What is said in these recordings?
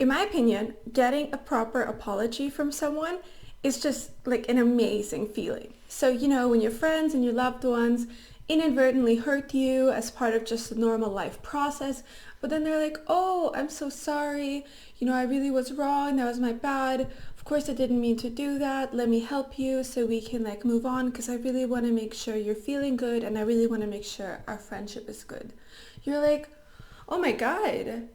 In my opinion, getting a proper apology from someone is just like an amazing feeling. So, when your friends and your loved ones inadvertently hurt you as part of just the normal life process, but then they're like, oh, I'm so sorry. I really was wrong. That was my bad. Of course, I didn't mean to do that. Let me help you so we can move on because I really want to make sure you're feeling good and I really want to make sure our friendship is good. You're like, oh my God.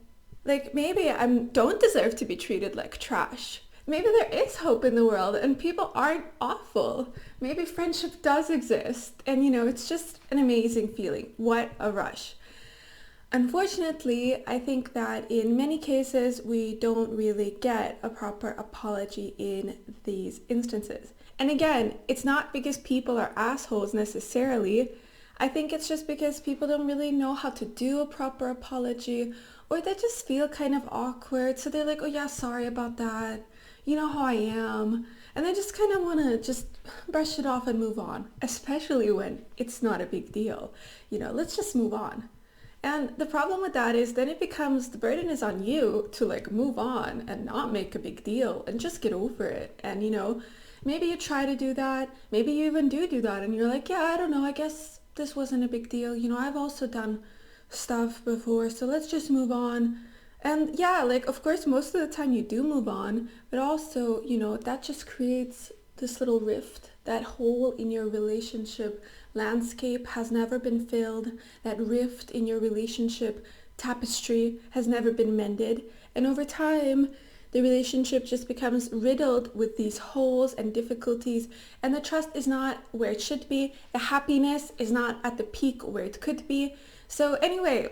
Maybe I don't deserve to be treated like trash. Maybe there is hope in the world and people aren't awful. Maybe friendship does exist. And it's just an amazing feeling. What a rush. Unfortunately, I think that in many cases, we don't really get a proper apology in these instances. And again, it's not because people are assholes necessarily. I think it's just because people don't really know how to do a proper apology, or they just feel kind of awkward. So they're like, oh yeah, sorry about that. You know how I am. And they just kind of want to just brush it off and move on, especially when it's not a big deal. Let's just move on. And the problem with that is then it becomes the burden is on you to move on and not make a big deal and just get over it. And maybe you try to do that. Maybe you even do that. And you're like, yeah, I don't know. I guess this wasn't a big deal. I've also done stuff before. So let's just move on. And yeah, of course, most of the time you do move on. But also, that just creates this little rift. That hole in your relationship landscape has never been filled. That rift in your relationship tapestry has never been mended. And over time, the relationship just becomes riddled with these holes and difficulties. And the trust is not where it should be. The happiness is not at the peak where it could be. So anyway,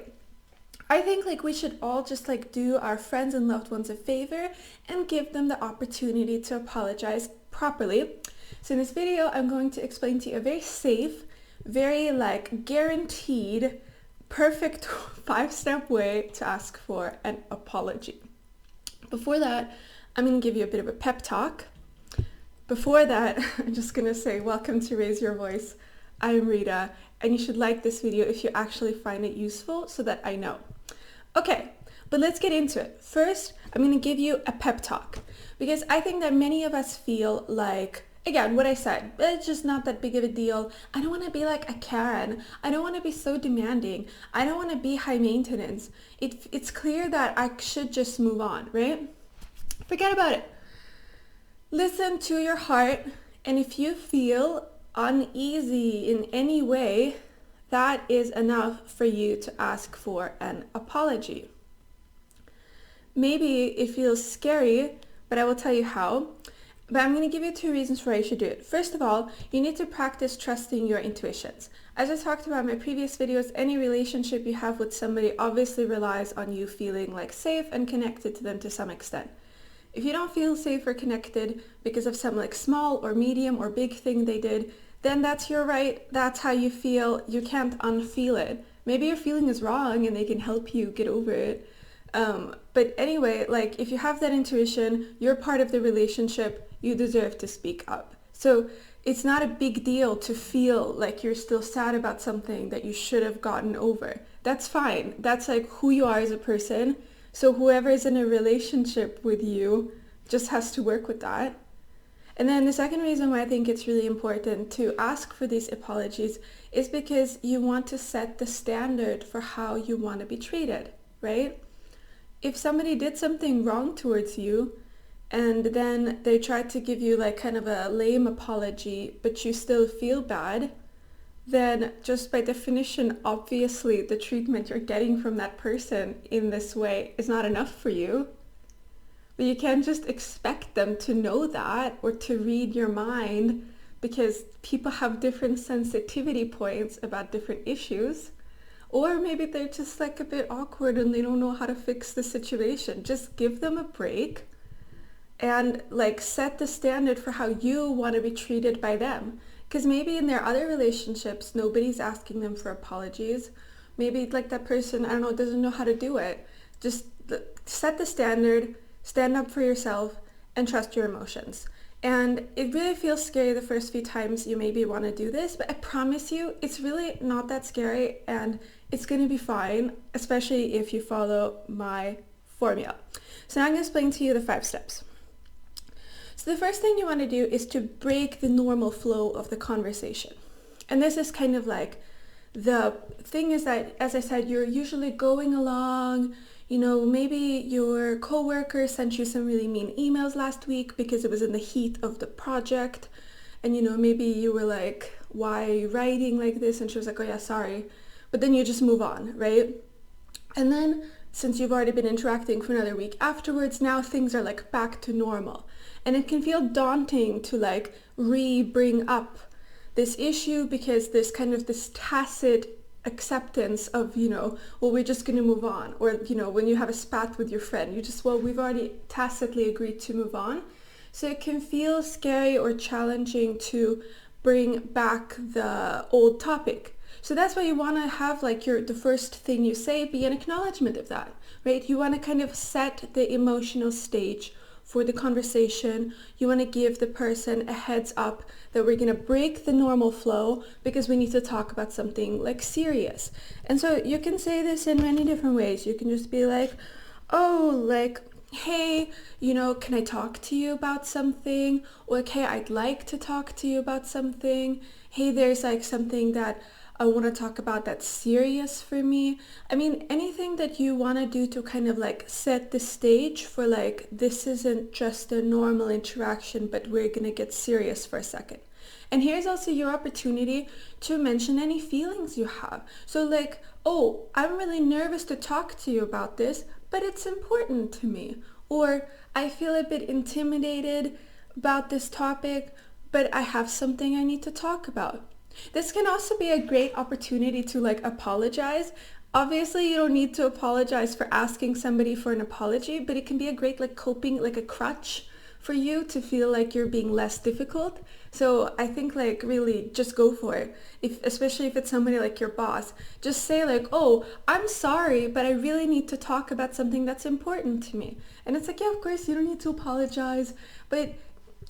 I think we should all just do our friends and loved ones a favor and give them the opportunity to apologize properly. So in this video, I'm going to explain to you a very safe, very guaranteed, perfect 5-step way to ask for an apology. Before that, I'm going to give you a bit of a pep talk. Before that, I'm just going to say, welcome to Raise Your Voice. I'm Rita, and you should like this video if you actually find it useful so that I know. Okay, but let's get into it. First, I'm going to give you a pep talk because I think that many of us feel again, what I said, it's just not that big of a deal. I don't want to be like a Karen. I don't want to be so demanding. I don't want to be high maintenance. It's clear that I should just move on, right? Forget about it. Listen to your heart, and if you feel uneasy in any way, that is enough for you to ask for an apology. Maybe it feels scary, but I will tell you how. But I'm going to give you 2 reasons why you should do it. First of all, you need to practice trusting your intuitions. As I talked about in my previous videos, any relationship you have with somebody obviously relies on you feeling safe and connected to them to some extent. If you don't feel safe or connected because of some small or medium or big thing they did, then that's your right. That's how you feel. You can't unfeel it. Maybe your feeling is wrong and they can help you get over it. But anyway, if you have that intuition, you're part of the relationship, you deserve to speak up. So it's not a big deal to feel like you're still sad about something that you should have gotten over. That's fine. That's who you are as a person. So whoever is in a relationship with you just has to work with that. And then the second reason why I think it's really important to ask for these apologies is because you want to set the standard for how you want to be treated, right? If somebody did something wrong towards you and then they tried to give you kind of a lame apology, but you still feel bad, then just by definition, obviously the treatment you're getting from that person in this way is not enough for you. But you can't just expect them to know that or to read your mind because people have different sensitivity points about different issues. Or maybe they're just a bit awkward and they don't know how to fix the situation. Just give them a break and set the standard for how you want to be treated by them. Because maybe in their other relationships, nobody's asking them for apologies. Maybe that person, I don't know, doesn't know how to do it. Just set the standard, stand up for yourself, and trust your emotions. And it really feels scary the first few times you maybe want to do this, but I promise you, it's really not that scary and it's going to be fine, especially if you follow my formula. So now I'm going to explain to you the 5 steps. So the first thing you want to do is to break the normal flow of the conversation. And this is kind of like, the thing is that, as I said, you're usually going along, maybe your coworker sent you some really mean emails last week because it was in the heat of the project. And, maybe you were like, why are you writing like this? And she was like, oh yeah, sorry. But then you just move on, right? And then since you've already been interacting for another week afterwards, now things are like back to normal. And it can feel daunting to like bring up this issue because there's kind of this tacit acceptance of, well, we're just going to move on. Or, when you have a spat with your friend, we've already tacitly agreed to move on. So it can feel scary or challenging to bring back the old topic. So that's why you want to have like the first thing you say be an acknowledgement of that, right? You want to kind of set the emotional stage for the conversation. You want to give the person a heads up that we're going to break the normal flow because we need to talk about something like serious. And so you can say this in many different ways. You can just be like, oh, like, hey, can I talk to you about something? Or, okay, I'd like to talk to you about something. Hey, there's like something that I want to talk about that's serious for me. I mean, anything that you want to do to kind of like set the stage for like, this isn't just a normal interaction, but we're going to get serious for a second. And here's also your opportunity to mention any feelings you have. So like, oh, I'm really nervous to talk to you about this, but it's important to me. Or I feel a bit intimidated about this topic, but I have something I need to talk about. This can also be a great opportunity to like apologize. Obviously, you don't need to apologize for asking somebody for an apology, but it can be a great like coping, like a crutch for you to feel like you're being less difficult. So I think like really just go for it. Especially if it's somebody like your boss, just say like, oh, I'm sorry, but I really need to talk about something that's important to me. And it's like, yeah, of course, you don't need to apologize, but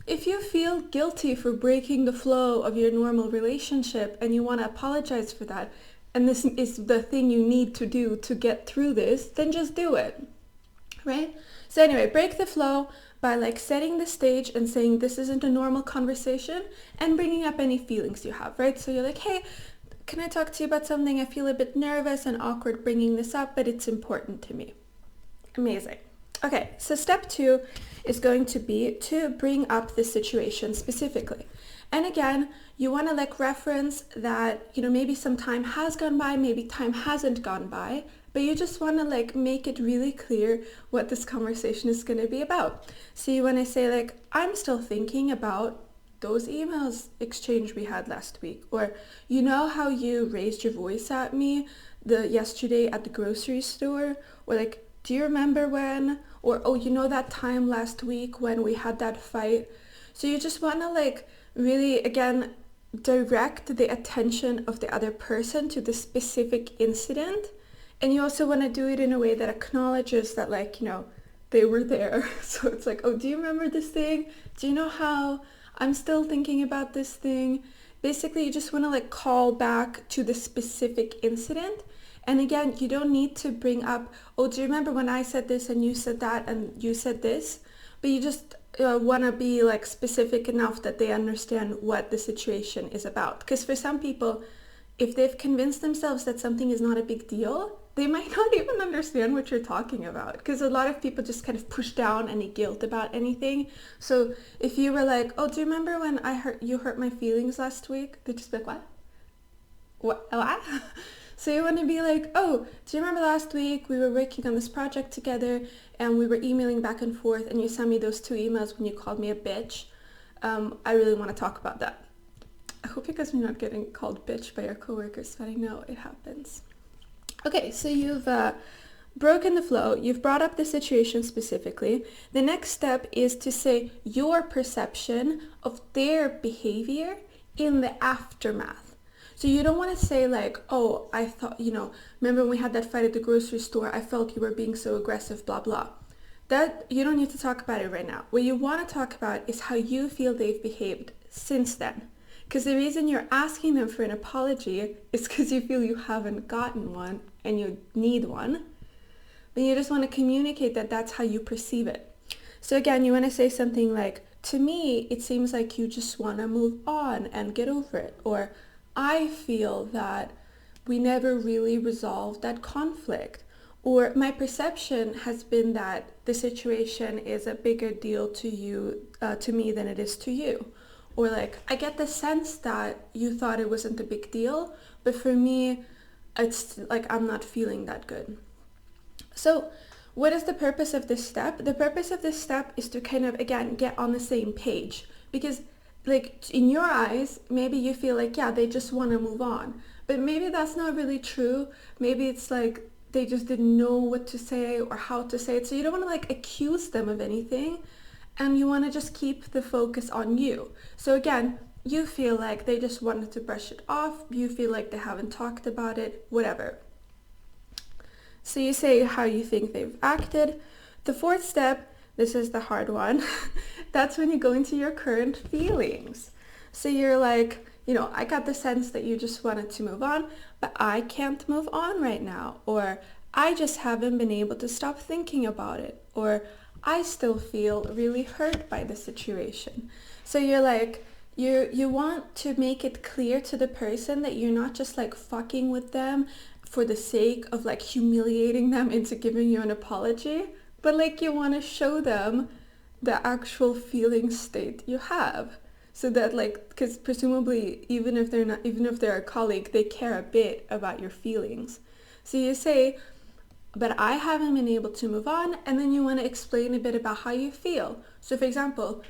if you feel guilty for breaking the flow of your normal relationship and you want to apologize for that, and this is the thing you need to do to get through this, then just do it, right? So anyway, break the flow by like setting the stage and saying this isn't a normal conversation and bringing up any feelings you have, right? So you're like, hey, can I talk to you about something? I feel a bit nervous and awkward bringing this up, but it's important to me. Amazing. Okay, so step 2 is going to be to bring up the situation specifically. And again, you want to like reference that, maybe some time has gone by, maybe time hasn't gone by, but you just want to like make it really clear what this conversation is going to be about. So you want to say like, I'm still thinking about those emails exchange we had last week, or how you raised your voice at me yesterday at the grocery store, or like, do you remember when? Or, oh, that time last week when we had that fight? So you just want to like really, again, direct the attention of the other person to the specific incident. And you also want to do it in a way that acknowledges that like, they were there. So it's like, oh, do you remember this thing? Do you know how I'm still thinking about this thing? Basically, you just want to like call back to the specific incident. And again, you don't need to bring up, oh, do you remember when I said this and you said that and you said this? But you just want to be like specific enough that they understand what the situation is about. Because for some people, if they've convinced themselves that something is not a big deal, they might not even understand what you're talking about. Because a lot of people just kind of push down any guilt about anything. So if you were like, oh, do you remember when you hurt my feelings last week? They'd just be like, what? What? So you want to be like, oh, do you remember last week we were working on this project together and we were emailing back and forth and you sent me those 2 emails when you called me a bitch? I really want to talk about that. I hope you guys are not getting called bitch by your coworkers, but I know it happens. Okay, so you've broken the flow. You've brought up the situation specifically. The next step is to say your perception of their behavior in the aftermath. So you don't want to say like, oh, I thought, remember when we had that fight at the grocery store, I felt you were being so aggressive, blah, blah. That, you don't need to talk about it right now. What you want to talk about is how you feel they've behaved since then. Because the reason you're asking them for an apology is because you feel you haven't gotten one and you need one. Then you just want to communicate that that's how you perceive it. So again, you want to say something like, to me, it seems like you just want to move on and get over it. Or I feel that we never really resolved that conflict. Or my perception has been that the situation is a bigger deal to you, to me than it is to you. Or like, I get the sense that you thought it wasn't a big deal, but for me, it's like I'm not feeling that good. So what is the purpose of this step? The purpose of this step is to kind of, again, get on the same page. Because like in your eyes, maybe you feel like, yeah, they just want to move on. But maybe that's not really true. Maybe it's like they just didn't know what to say or how to say it. So you don't want to like accuse them of anything. And you want to just keep the focus on you. So again, you feel like they just wanted to brush it off. You feel like they haven't talked about it, whatever. So you say how you think they've acted. The fourth step, this is the hard one, that's when you go into your current feelings. So you're like, I got the sense that you just wanted to move on, but I can't move on right now. Or I just haven't been able to stop thinking about it. Or I still feel really hurt by the situation. So you're like, you want to make it clear to the person that you're not just like fucking with them for the sake of like humiliating them into giving you an apology, but like you want to show them the actual feeling state you have. So that like, because presumably even if they're a colleague, they care a bit about your feelings. So you say, but I haven't been able to move on, and then you want to explain a bit about how you feel. So for example,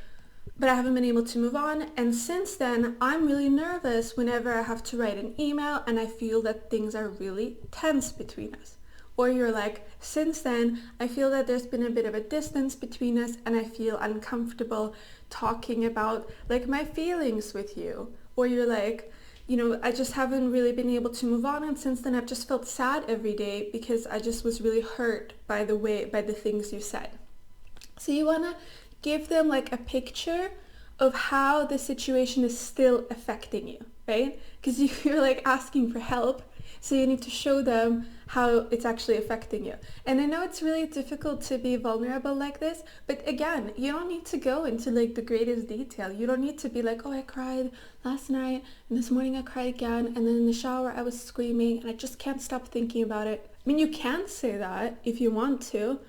but I haven't been able to move on, and since then I'm really nervous whenever I have to write an email and I feel that things are really tense between us. Or you're like, since then I feel that there's been a bit of a distance between us and I feel uncomfortable talking about like my feelings with you. Or you're like, I just haven't really been able to move on, and since then I've just felt sad every day because I just was really hurt by the things you said. So you want to give them like a picture of how the situation is still affecting you, right? Because you're like asking for help, so you need to show them how it's actually affecting you. And I know it's really difficult to be vulnerable like this, but again, you don't need to go into like the greatest detail. You don't need to be like, oh, I cried last night and this morning I cried again, and then in the shower I was screaming and I just can't stop thinking about it. I mean, you can say that if you want to,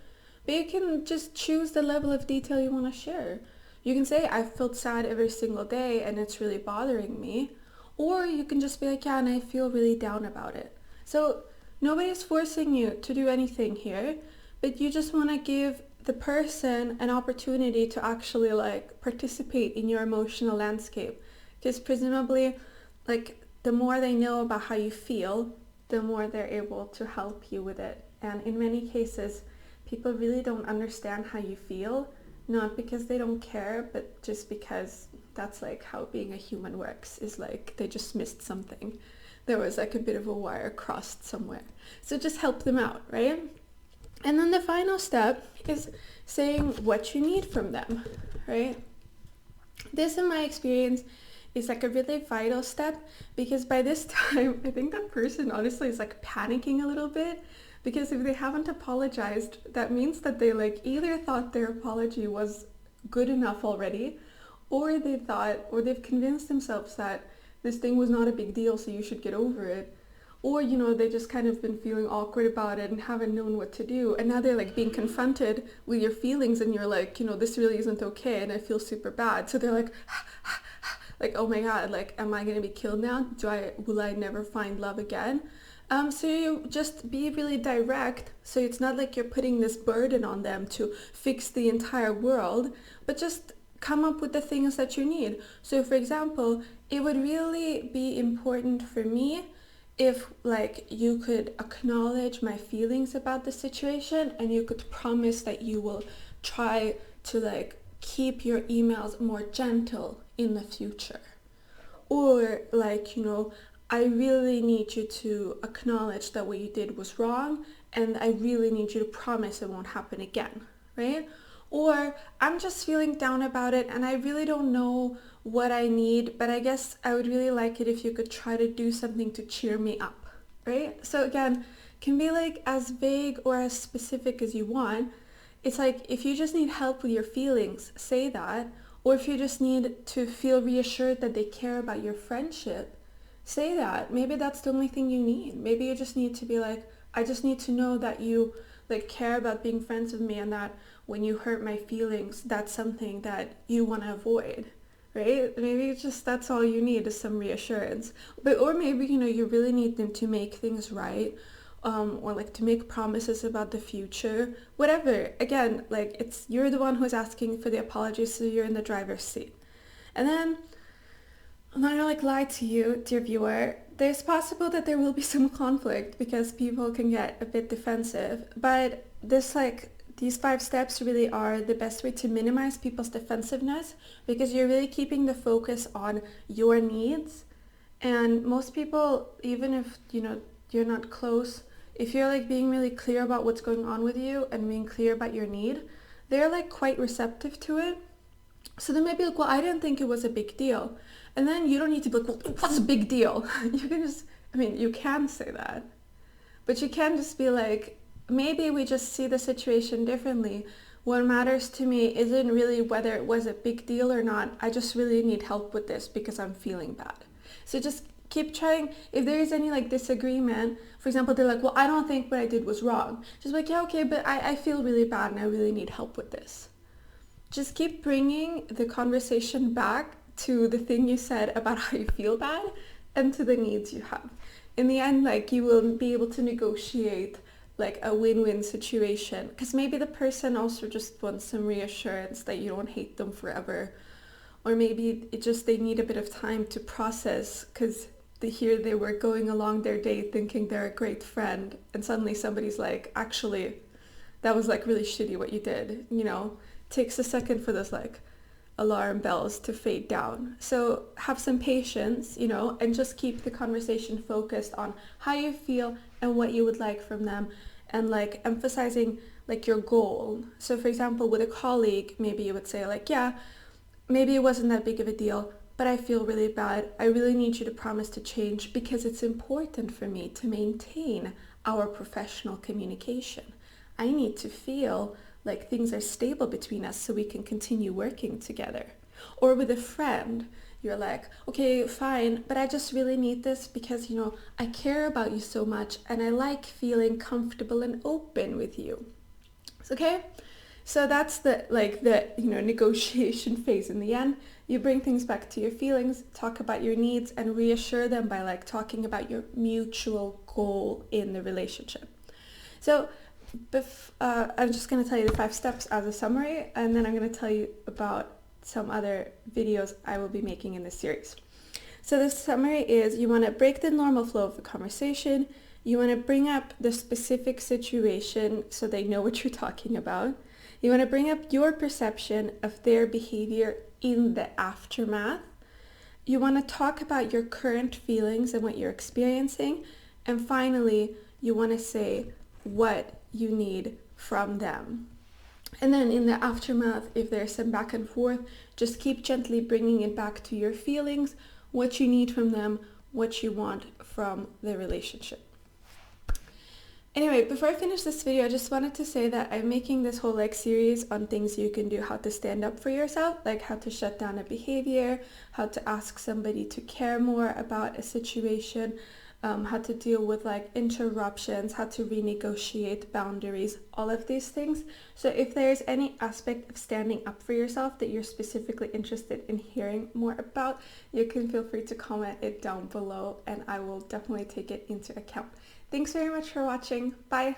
but you can just choose the level of detail you want to share. You can say, I felt sad every single day and it's really bothering me. Or you can just be like, yeah, and I feel really down about it. So nobody's forcing you to do anything here, but you just want to give the person an opportunity to actually like participate in your emotional landscape. Because presumably, like the more they know about how you feel, the more they're able to help you with it. And in many cases, people really don't understand how you feel, not because they don't care, but just because that's like how being a human works, is like they just missed something. There was like a bit of a wire crossed somewhere. So just help them out, right? And then the final step is saying what you need from them, right? This, in my experience, is like a really vital step, because by this time, I think that person honestly is like panicking a little bit, because if they haven't apologized, that means that they like either thought their apology was good enough already, or they've convinced themselves that this thing was not a big deal, so you should get over it. Or, they just kind of been feeling awkward about it and haven't known what to do. And now they're like being confronted with your feelings, and you're like, this really isn't okay and I feel super bad. So they're like, like, oh my God, like, am I going to be killed now? Will I never find love again? So you just be really direct, so it's not like you're putting this burden on them to fix the entire world, but just come up with the things that you need. So for example, it would really be important for me if like you could acknowledge my feelings about the situation, and you could promise that you will try to like keep your emails more gentle in the future. Or like, I really need you to acknowledge that what you did was wrong, and I really need you to promise it won't happen again, right? Or I'm just feeling down about it and I really don't know what I need, but I guess I would really like it if you could try to do something to cheer me up, right? So again, can be like as vague or as specific as you want. It's like if you just need help with your feelings, say that. Or if you just need to feel reassured that they care about your friendship, say that. Maybe that's the only thing you need. Maybe you just need to be like, I just need to know that you like care about being friends with me, and that when you hurt my feelings, that's something that you want to avoid. Right? Maybe it's just that's all you need is some reassurance. But or maybe, you really need them to make things right. Or like to make promises about the future, whatever. Again, like you're the one who's asking for the apology, so you're in the driver's seat. And then I'm not gonna like lie to you, dear viewer. There's possible that there will be some conflict because people can get a bit defensive, but these 5 steps really are the best way to minimize people's defensiveness, because you're really keeping the focus on your needs. And most people, even if you're not close, if you're like being really clear about what's going on with you and being clear about your need, they're like quite receptive to it. So they might be like, well, I didn't think it was a big deal. And then you don't need to be like, well, what's a big deal? You can just, you can say that. But you can just be like, maybe we just see the situation differently. What matters to me isn't really whether it was a big deal or not. I just really need help with this because I'm feeling bad. So just keep trying. If there is any like disagreement, for example, they're like, well, I don't think what I did was wrong. Just like, yeah, okay, but I feel really bad and I really need help with this. Just keep bringing the conversation back to the thing you said about how you feel bad and to the needs you have. In the end, like you will be able to negotiate like a win-win situation, because maybe the person also just wants some reassurance that you don't hate them forever. Or maybe they need a bit of time to process, because they were going along their day thinking they're a great friend, and suddenly somebody's like, actually, that was like really shitty what you did. Takes a second for those like alarm bells to fade down. So have some patience, and just keep the conversation focused on how you feel and what you would like from them, and like emphasizing like your goal. So for example, with a colleague, maybe you would say like, yeah, maybe it wasn't that big of a deal, but I feel really bad. I really need you to promise to change because it's important for me to maintain our professional communication. I need to feel like things are stable between us so we can continue working together. Or with a friend, you're like, okay, fine, but I just really need this because, I care about you so much and I like feeling comfortable and open with you. Okay? So that's the negotiation phase. In the end, you bring things back to your feelings, talk about your needs, and reassure them by like talking about your mutual goal in the relationship. So I'm just going to tell you the 5 steps as a summary, and then I'm going to tell you about some other videos I will be making in this series. So the summary is, you want to break the normal flow of the conversation. You want to bring up the specific situation so they know what you're talking about. You want to bring up your perception of their behavior in the aftermath. You want to talk about your current feelings and what you're experiencing. And finally, you want to say what you need from them. And then in the aftermath, if there's some back and forth, just keep gently bringing it back to your feelings, what you need from them, what you want from the relationship. Anyway, before I finish this video, I just wanted to say that I'm making this whole series on things you can do, how to stand up for yourself, like how to shut down a behavior, how to ask somebody to care more about a situation, how to deal with interruptions, how to renegotiate boundaries, all of these things. So if there's any aspect of standing up for yourself that you're specifically interested in hearing more about, you can feel free to comment it down below and I will definitely take it into account. Thanks very much for watching. Bye.